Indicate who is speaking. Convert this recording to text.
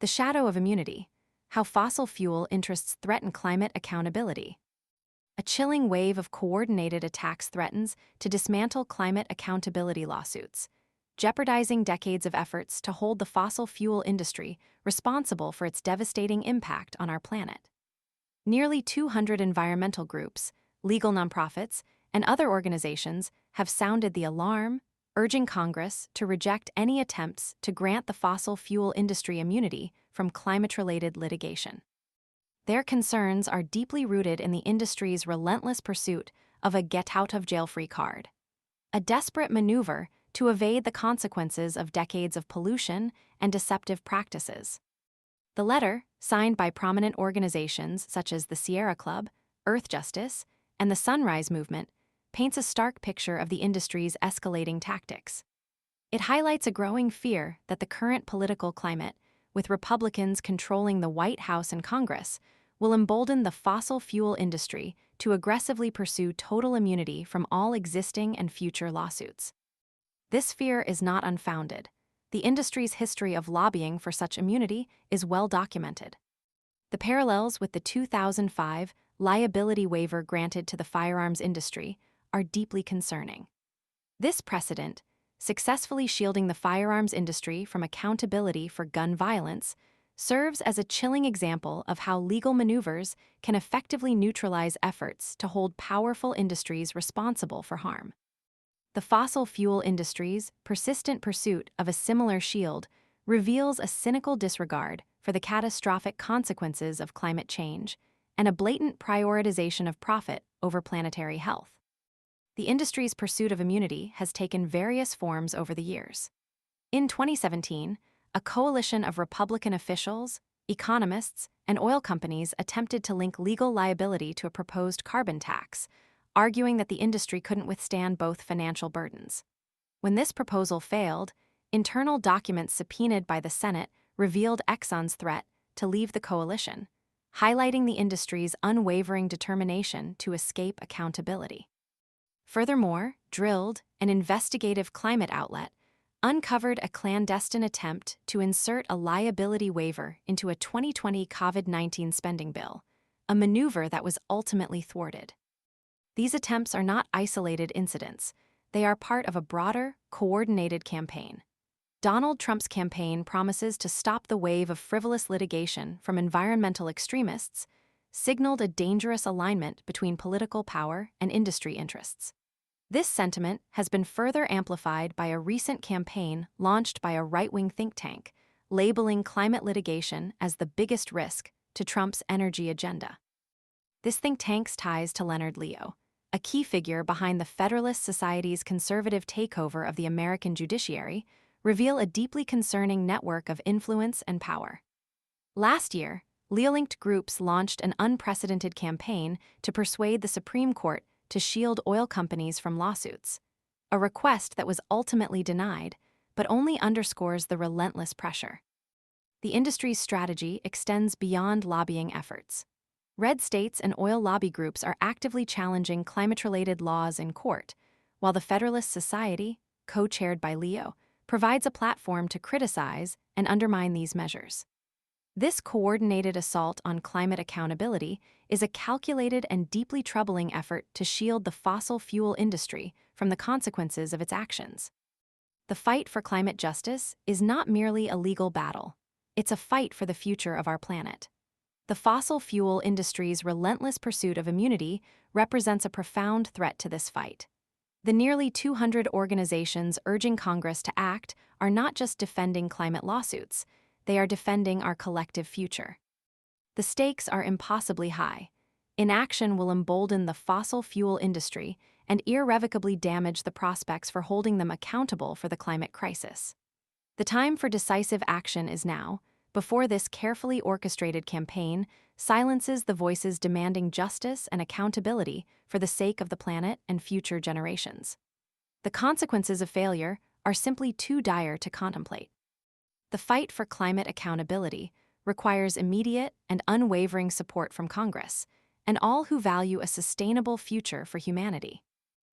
Speaker 1: The shadow of immunity: how fossil fuel interests threaten climate accountability. A chilling wave of coordinated attacks threatens to dismantle climate accountability lawsuits, jeopardizing decades of efforts to hold the fossil fuel industry responsible for its devastating impact on our planet. Nearly 200 environmental groups, legal nonprofits, and other organizations have sounded the alarm, urging Congress to reject any attempts to grant the fossil fuel industry immunity from climate-related litigation. Their concerns are deeply rooted in the industry's relentless pursuit of a get-out-of-jail-free card, a desperate maneuver to evade the consequences of decades of pollution and deceptive practices. The letter, signed by prominent organizations such as the Sierra Club, Earth Justice, and the Sunrise Movement, paints a stark picture of the industry's escalating tactics. It highlights a growing fear that the current political climate, with Republicans controlling the White House and Congress, will embolden the fossil fuel industry to aggressively pursue total immunity from all existing and future lawsuits. This fear is not unfounded. The industry's history of lobbying for such immunity is well documented. The parallels with the 2005 liability waiver granted to the firearms industry are deeply concerning. This precedent, successfully shielding the firearms industry from accountability for gun violence, serves as a chilling example of how legal maneuvers can effectively neutralize efforts to hold powerful industries responsible for harm. The fossil fuel industry's persistent pursuit of a similar shield reveals a cynical disregard for the catastrophic consequences of climate change and a blatant prioritization of profit over planetary health. The industry's pursuit of immunity has taken various forms over the years. In 2017, a coalition of Republican officials, economists, and oil companies attempted to link legal liability to a proposed carbon tax, arguing that the industry couldn't withstand both financial burdens. When this proposal failed, internal documents subpoenaed by the Senate revealed Exxon's threat to leave the coalition, highlighting the industry's unwavering determination to escape accountability. Furthermore, Drilled, an investigative climate outlet, uncovered a clandestine attempt to insert a liability waiver into a 2020 COVID-19 spending bill, a maneuver that was ultimately thwarted. These attempts are not isolated incidents. They are part of a broader, coordinated campaign. Donald Trump's campaign promises to stop the wave of frivolous litigation from environmental extremists, signaled a dangerous alignment between political power and industry interests. This sentiment has been further amplified by a recent campaign launched by a right-wing think tank, labeling climate litigation as the biggest risk to Trump's energy agenda. This think tank's ties to Leonard Leo, a key figure behind the Federalist Society's conservative takeover of the American judiciary, reveal a deeply concerning network of influence and power. Last year, Leo-linked groups launched an unprecedented campaign to persuade the Supreme Court to shield oil companies from lawsuits, a request that was ultimately denied, but only underscores the relentless pressure. The industry's strategy extends beyond lobbying efforts. Red states and oil lobby groups are actively challenging climate-related laws in court, while the Federalist Society, co-chaired by Leo, provides a platform to criticize and undermine these measures. This coordinated assault on climate accountability is a calculated and deeply troubling effort to shield the fossil fuel industry from the consequences of its actions. The fight for climate justice is not merely a legal battle. It's a fight for the future of our planet. The fossil fuel industry's relentless pursuit of immunity represents a profound threat to this fight. The nearly 200 organizations urging Congress to act are not just defending climate lawsuits, they are defending our collective future. The stakes are impossibly high. Inaction will embolden the fossil fuel industry and irrevocably damage the prospects for holding them accountable for the climate crisis. The time for decisive action is now, before this carefully orchestrated campaign silences the voices demanding justice and accountability for the sake of the planet and future generations. The consequences of failure are simply too dire to contemplate. The fight for climate accountability requires immediate and unwavering support from Congress and all who value a sustainable future for humanity.